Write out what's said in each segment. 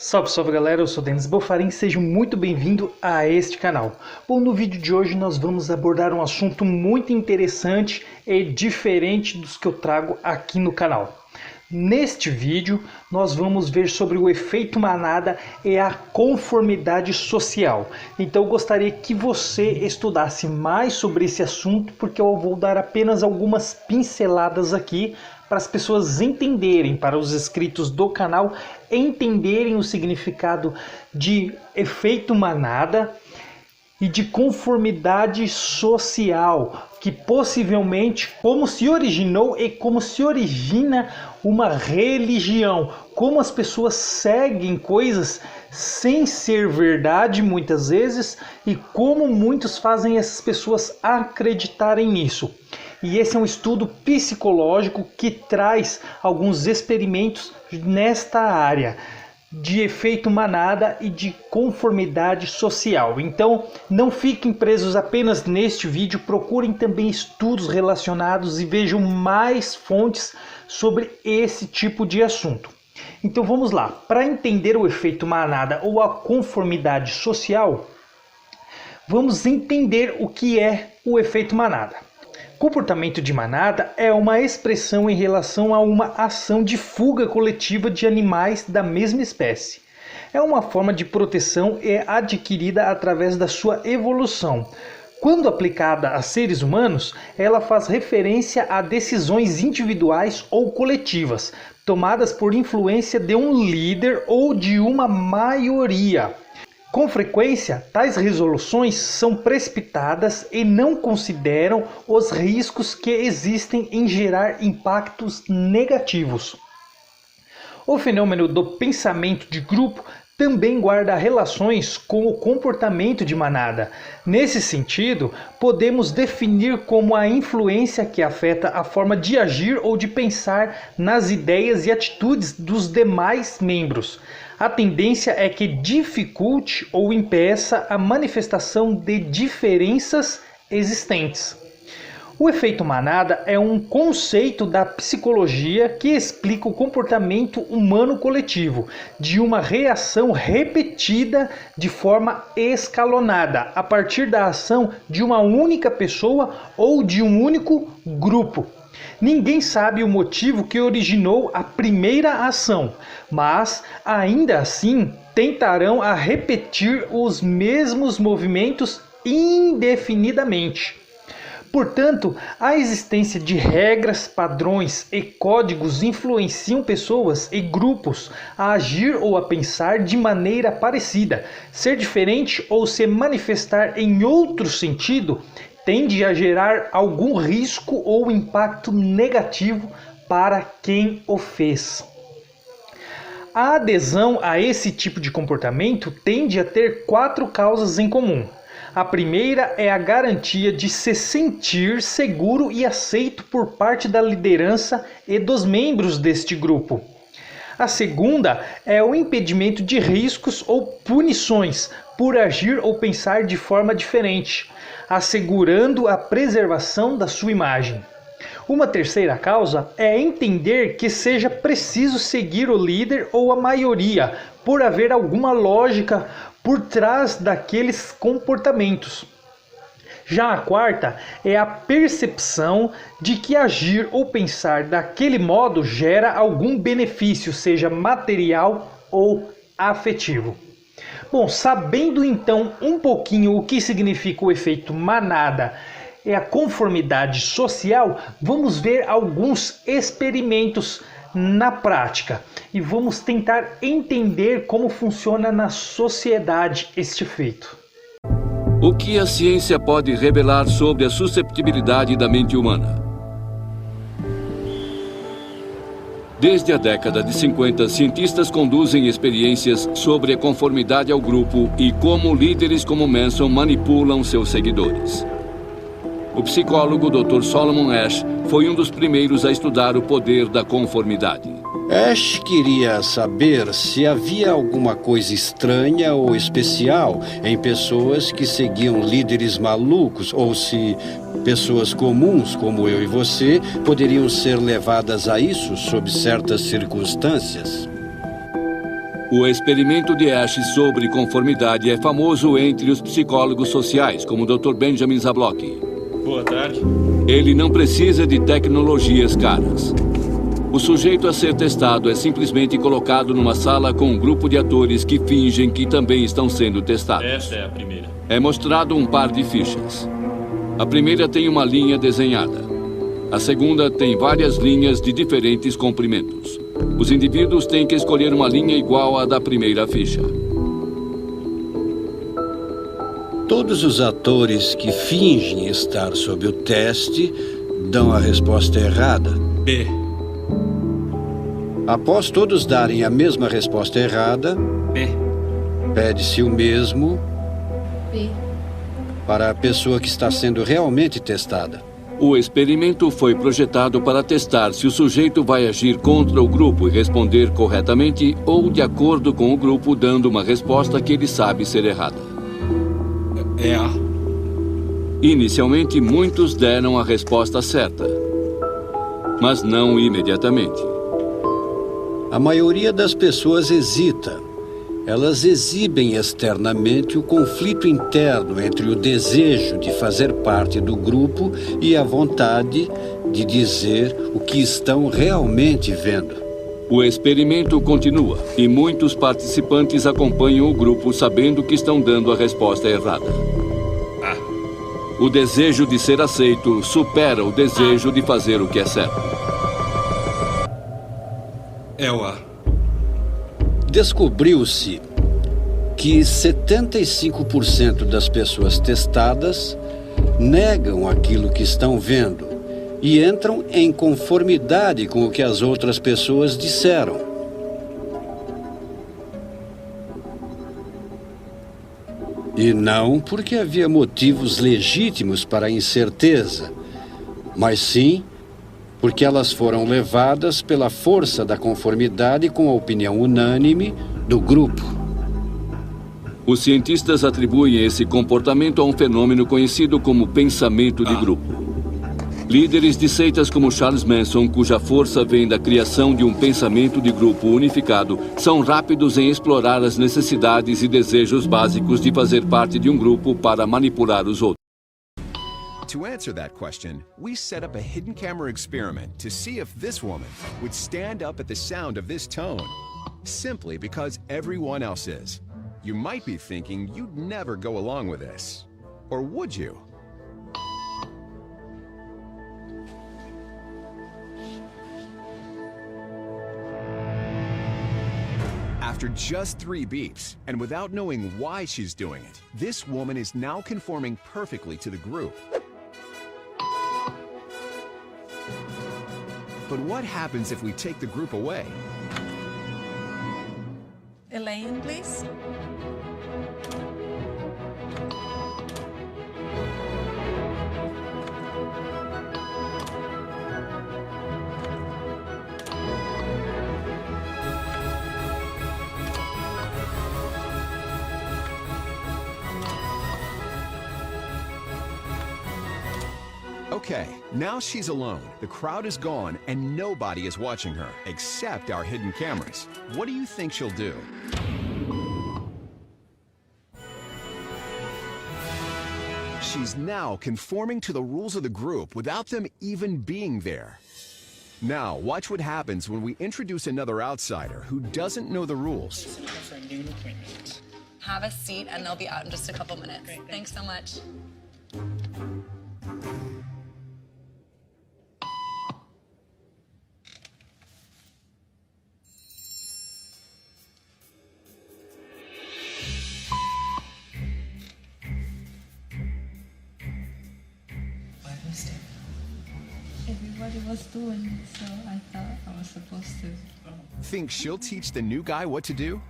Salve, salve galera, eu sou Denis Bofarin, seja muito bem-vindo a este canal. Bom, no vídeo de hoje nós vamos abordar um assunto muito interessante e diferente dos que eu trago aqui no canal. Neste vídeo nós vamos ver sobre o efeito manada e a conformidade social. Então eu gostaria que você estudasse mais sobre esse assunto, porque eu vou dar apenas algumas pinceladas aqui para as pessoas entenderem, para os inscritos do canal entenderem o significado de efeito manada e de conformidade social, que possivelmente como se originou e como se origina uma religião, como as pessoas seguem coisas sem ser verdade muitas vezes e como muitos fazem essas pessoas acreditarem nisso. E esse é um estudo psicológico que traz alguns experimentos nesta área de efeito manada e de conformidade social. Então não fiquem presos apenas neste vídeo, procurem também estudos relacionados e vejam mais fontes sobre esse tipo de assunto. Então vamos lá, para entender o efeito manada ou a conformidade social, vamos entender o que é o efeito manada. Comportamento de manada é uma expressão em relação a uma ação de fuga coletiva de animais da mesma espécie. É uma forma de proteção adquirida através da sua evolução. Quando aplicada a seres humanos, ela faz referência a decisões individuais ou coletivas, tomadas por influência de um líder ou de uma maioria. Com frequência, tais resoluções são precipitadas e não consideram os riscos que existem em gerar impactos negativos. O fenômeno do pensamento de grupo também guarda relações com o comportamento de manada. Nesse sentido, podemos definir como a influência que afeta a forma de agir ou de pensar nas ideias e atitudes dos demais membros. A tendência é que dificulte ou impeça a manifestação de diferenças existentes. O efeito manada é um conceito da psicologia que explica o comportamento humano coletivo, de uma reação repetida de forma escalonada, a partir da ação de uma única pessoa ou de um único grupo. Ninguém sabe o motivo que originou a primeira ação, mas, ainda assim, tentarão a repetir os mesmos movimentos indefinidamente. Portanto, a existência de regras, padrões e códigos influenciam pessoas e grupos a agir ou a pensar de maneira parecida. Ser diferente ou se manifestar em outro sentido tende a gerar algum risco ou impacto negativo para quem o fez. A adesão a esse tipo de comportamento tende a ter 4 causas em comum. A primeira é a garantia de se sentir seguro e aceito por parte da liderança e dos membros deste grupo. A segunda é o impedimento de riscos ou punições por agir ou pensar de forma diferente, assegurando a preservação da sua imagem. Uma terceira causa é entender que seja preciso seguir o líder ou a maioria, por haver alguma lógica por trás daqueles comportamentos. Já a quarta é a percepção de que agir ou pensar daquele modo gera algum benefício, seja material ou afetivo. Bom, sabendo então um pouquinho o que significa o efeito manada e a conformidade social, vamos ver alguns experimentos na prática e vamos tentar entender como funciona na sociedade este efeito. O que a ciência pode revelar sobre a susceptibilidade da mente humana? Desde a década de 50, cientistas conduzem experiências sobre a conformidade ao grupo e como líderes como Manson manipulam seus seguidores. O psicólogo Dr. Solomon Asch foi um dos primeiros a estudar o poder da conformidade. Asch queria saber se havia alguma coisa estranha ou especial em pessoas que seguiam líderes malucos ou se pessoas comuns como eu e você poderiam ser levadas a isso sob certas circunstâncias. O experimento de Ash sobre conformidade é famoso entre os psicólogos sociais, como o Dr. Benjamin Zablock. Boa tarde. Ele não precisa de tecnologias caras. O sujeito a ser testado é simplesmente colocado numa sala com um grupo de atores que fingem que também estão sendo testados. Esta é a primeira. É mostrado um par de fichas. A primeira tem uma linha desenhada. A segunda tem várias linhas de diferentes comprimentos. Os indivíduos têm que escolher uma linha igual à da primeira ficha. Todos os atores que fingem estar sob o teste dão a resposta errada. B. Após todos darem a mesma resposta errada, B. pede-se o mesmo B. para a pessoa que está sendo realmente testada. O experimento foi projetado para testar se o sujeito vai agir contra o grupo e responder corretamente ou de acordo com o grupo, dando uma resposta que ele sabe ser errada. É A. Inicialmente, muitos deram a resposta certa, mas não imediatamente. A maioria das pessoas hesita. Elas exibem externamente o conflito interno entre o desejo de fazer parte do grupo e a vontade de dizer o que estão realmente vendo. O experimento continua e muitos participantes acompanham o grupo sabendo que estão dando a resposta errada. O desejo de ser aceito supera o desejo de fazer o que é certo. É o A. Descobriu-se que 75% das pessoas testadas negam aquilo que estão vendo e entram em conformidade com o que as outras pessoas disseram. E não porque havia motivos legítimos para a incerteza, mas sim porque elas foram levadas pela força da conformidade com a opinião unânime do grupo. Os cientistas atribuem esse comportamento a um fenômeno conhecido como pensamento de grupo. Líderes de seitas como Charles Manson, cuja força vem da criação de um pensamento de grupo unificado, são rápidos em explorar as necessidades e desejos básicos de fazer parte de um grupo para manipular os outros. To answer that question, we set up a hidden camera experiment to see if this woman would stand up at the sound of this tone, simply because everyone else is. You might be thinking you'd never go along with this. Or would you? After just 3 beeps, and without knowing why she's doing it, this woman is now conforming perfectly to the group. But what happens if we take the group away? Elaine, please. Okay, now she's alone. The crowd is gone and nobody is watching her, except our hidden cameras. What do you think she'll do? She's now conforming to the rules of the group without them even being there. Now, watch what happens when we introduce another outsider who doesn't know the rules. Have a seat and they'll be out in just a couple minutes. Great, thanks so much. Everybody was doing it, so I thought I was supposed to. Think she'll teach the new guy what to do?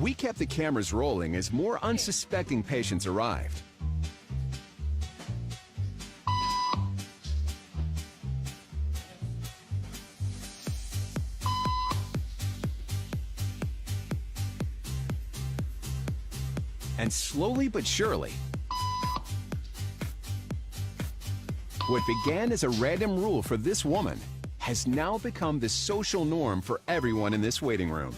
We kept the cameras rolling as more unsuspecting patients arrived. And slowly but surely, what began as a random rule for this woman has now become the social norm for everyone in this waiting room.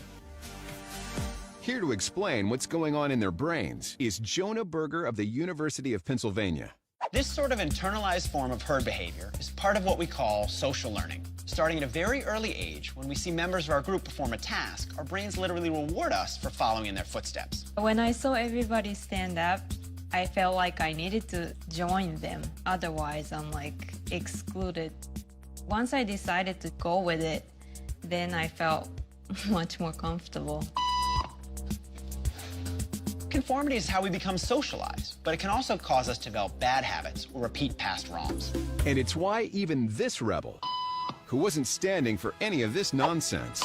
Here to explain what's going on in their brains is Jonah Berger of the University of Pennsylvania. This sort of internalized form of herd behavior is part of what we call social learning. Starting at a very early age, when we see members of our group perform a task, our brains literally reward us for following in their footsteps. When I saw everybody stand up, I felt like I needed to join them. Otherwise, I'm like excluded. Once I decided to go with it, then I felt much more comfortable. Conformity is how we become socialized, but it can also cause us to develop bad habits or repeat past wrongs. And it's why even this rebel, who wasn't standing for any of this nonsense,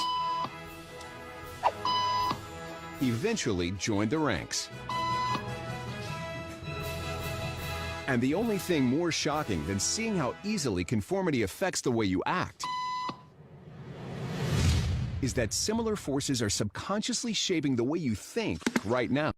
eventually joined the ranks. And the only thing more shocking than seeing how easily conformity affects the way you act is that similar forces are subconsciously shaping the way you think right now.